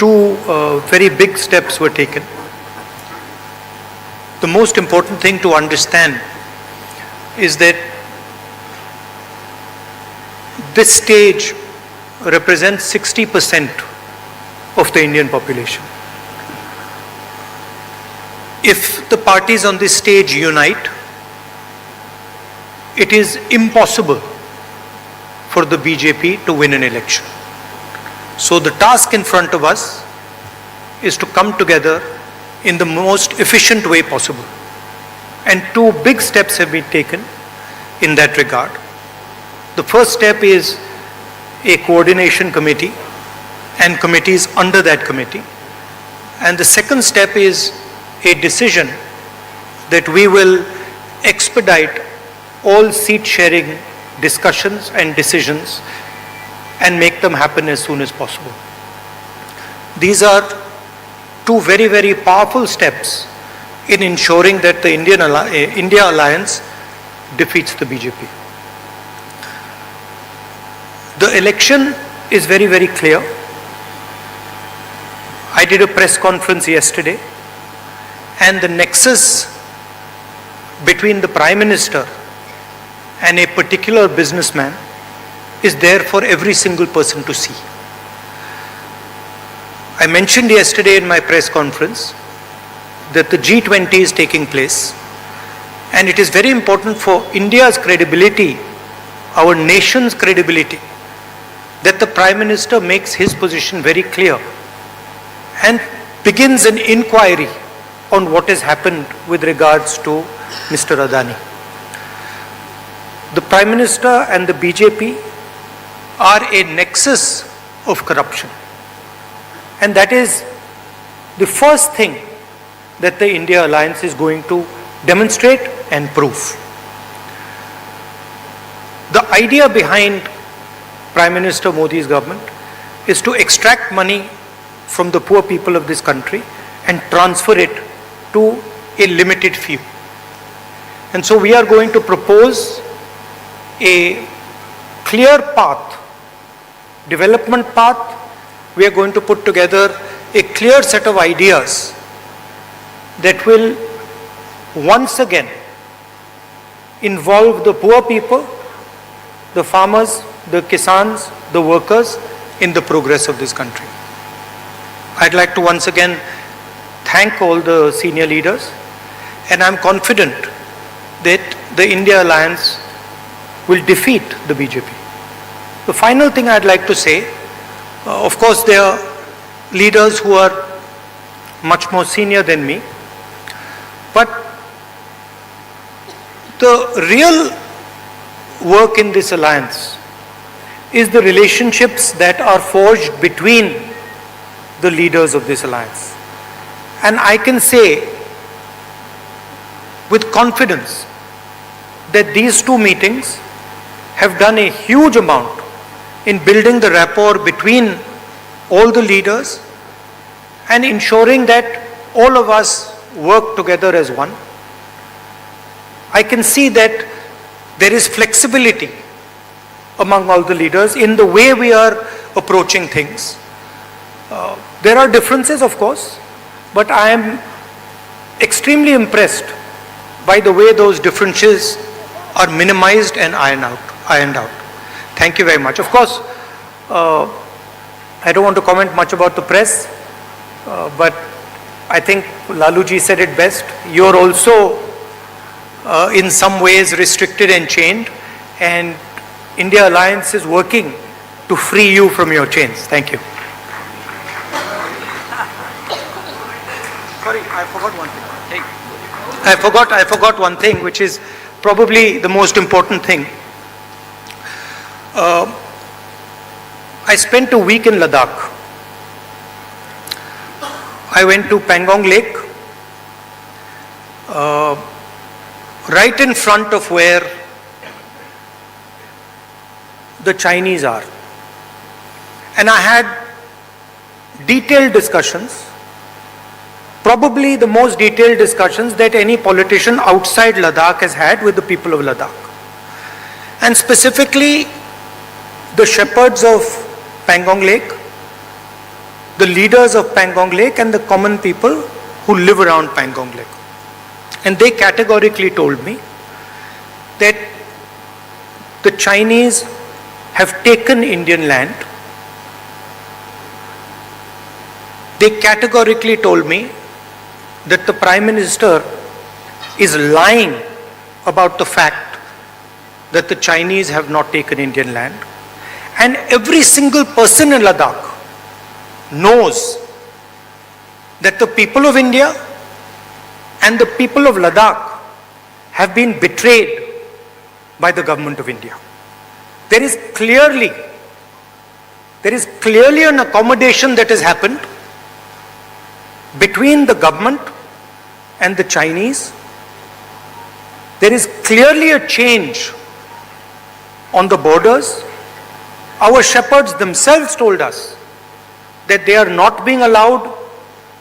two very big steps were taken. The most important thing to understand is that this stage represents 60% of the Indian population. If the parties on this stage unite, it is impossible for the BJP to win an election. So the task in front of us is to come together in the most efficient way possible. And two big steps have been taken in that regard. The first step is a coordination committee and committees under that committee. And the second step is a decision that we will expedite all seat sharing discussions and decisions and make them happen as soon as possible. These are two very, very powerful steps in ensuring that the India alliance defeats the BJP. The election is very, very clear. I did a press conference yesterday, and the nexus between the Prime Minister and a particular businessman is there for every single person to see. I mentioned yesterday in my press conference that the G20 is taking place, and it is very important for India's credibility, our nation's credibility, that the Prime Minister makes his position very clear and begins an inquiry on what has happened with regards to Mr. Adani. The Prime Minister and the BJP are a nexus of corruption. And that is the first thing that the India alliance is going to demonstrate and prove. The idea behind Prime Minister Modi's government is to extract money from the poor people of this country and transfer it to a limited few. And so we are going to propose a clear path, development path. We are going to put together a clear set of ideas that will once again involve the poor people, the farmers, the kisans, the workers in the progress of this country. I'd like to once again thank all the senior leaders, and I'm confident that the India alliance will defeat the BJP. The final thing I'd like to say, of course there are leaders who are much more senior than me, but the real work in this alliance is the relationships that are forged between the leaders of this alliance. And I can say with confidence that these two meetings have done a huge amount in building the rapport between all the leaders and ensuring that all of us work together as one. I can see that there is flexibility among all the leaders in the way we are approaching things. There are differences, of course, but I am extremely impressed by the way those differences are minimized and ironed out. Thank you very much. Of course, I don't want to comment much about the press, but I think Laluji said it best. You're also in some ways restricted and chained, and India Alliance is working to free you from your chains. Thank you. Sorry, I forgot one thing. I forgot one thing, which is probably the most important thing. I spent a week in Ladakh. I went to Pangong Lake, right in front of where the Chinese are. And I had detailed discussions, probably the most detailed discussions that any politician outside Ladakh has had with the people of Ladakh. And specifically, the shepherds of Pangong Lake, the leaders of Pangong Lake and the common people who live around Pangong Lake. And they categorically told me that the Chinese have taken Indian land. They categorically told me that the Prime Minister is lying about the fact that the Chinese have not taken Indian land. And every single person in Ladakh knows that the people of India and the people of Ladakh have been betrayed by the government of India. There is clearly an accommodation that has happened between the government and the Chinese. There is clearly a change on the borders. Our shepherds themselves told us that they are not being allowed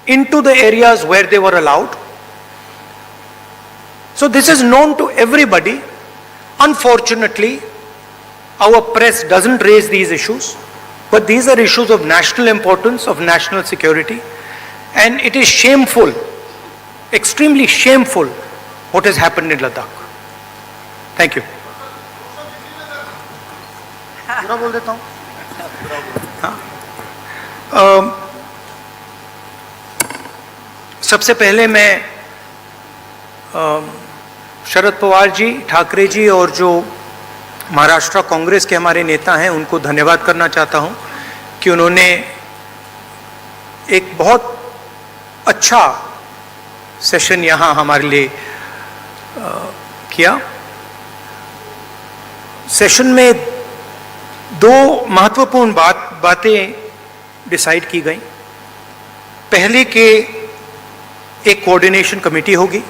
into the areas where they were allowed. So this is known to everybody. Unfortunately, our press doesn't raise these issues, but these are issues of national importance, of national security, and it is shameful, extremely shameful, what has happened in Ladakh. Thank you. पूरा बोल देता हूँ. सबसे पहले मैं शरद पवार जी, ठाकरे जी और जो महाराष्ट्र कांग्रेस के हमारे नेता हैं उनको धन्यवाद करना चाहता हूं कि उन्होंने एक बहुत अच्छा सेशन यहां हमारे लिए किया. सेशन में दो महत्वपूर्ण बातें डिसाइड की गई. पहले कि एक कोऑर्डिनेशन कमेटी होगी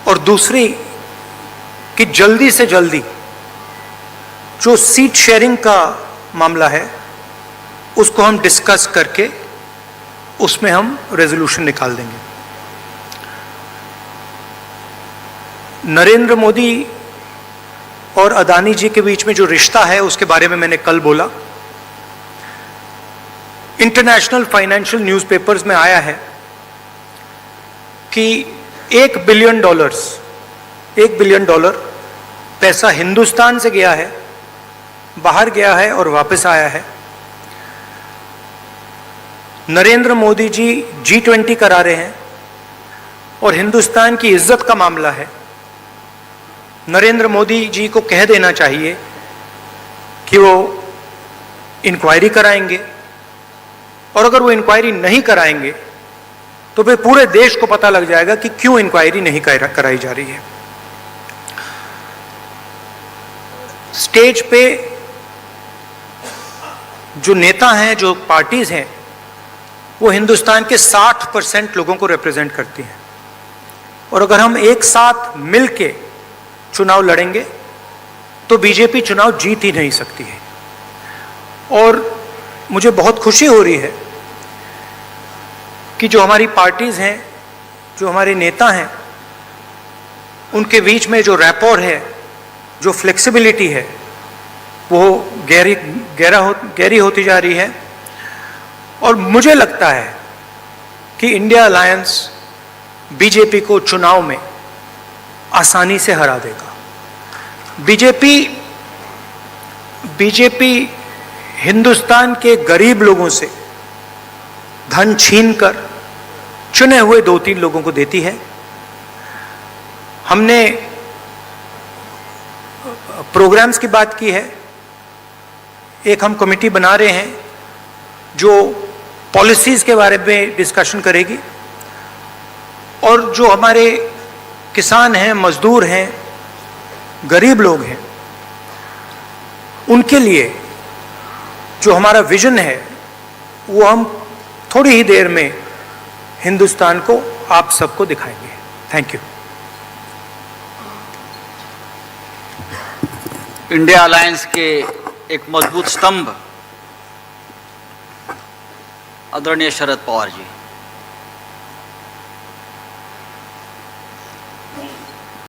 और दूसरी कि जल्दी से जल्दी जो सीट शेयरिंग का मामला है उसको हम डिस्कस करके उसमें हम रेजोल्यूशन निकाल देंगे. नरेंद्र मोदी और अदानी जी के बीच में जो रिश्ता है उसके बारे में मैंने कल बोला. इंटरनेशनल फाइनेंशियल न्यूज़पेपर्स में आया है कि $1 बिलियन पैसा हिंदुस्तान से गया है, बाहर गया है और वापस आया है. नरेंद्र मोदी जी G20 करा रहे हैं और हिंदुस्तान की इज्जत का मामला है. नरेंद्र मोदी जी को कह देना चाहिए कि वो इंक्वायरी कराएंगे, और अगर वो इंक्वायरी नहीं कराएंगे तो फिर पूरे देश को पता लग जाएगा कि क्यों इंक्वायरी नहीं कराई जा रही है. स्टेज पे जो नेता हैं, जो पार्टीज हैं, वो हिंदुस्तान के 60% लोगों को रिप्रेजेंट करती हैं. और अगर हम एक साथ मिलके चुनाव लड़ेंगे तो बीजेपी चुनाव जीत ही नहीं सकती है. और मुझे बहुत खुशी हो रही है कि जो हमारी पार्टीज हैं, जो हमारे नेता हैं, उनके बीच में जो रैपोर है, जो फ्लेक्सिबिलिटी है, वो गहरी होती जा रही है. और मुझे लगता है कि इंडिया अलायंस बीजेपी को चुनाव में आसानी से हरा देगा. बीजेपी हिंदुस्तान के गरीब लोगों से धन छीनकर चुने हुए 2-3 लोगों को देती है. हमने प्रोग्राम्स की बात की है. एक हम कमेटी बना रहे हैं जो पॉलिसीज के बारे में डिस्कशन करेगी, और जो हमारे किसान हैं, मजदूर हैं, गरीब लोग हैं, उनके लिए जो हमारा विजन है वो हम थोड़ी ही देर में हिंदुस्तान को, आप सबको दिखाएंगे. Thank you. इंडिया अलायंस के एक मजबूत स्तंभ आदरणीय शरद पवार जी.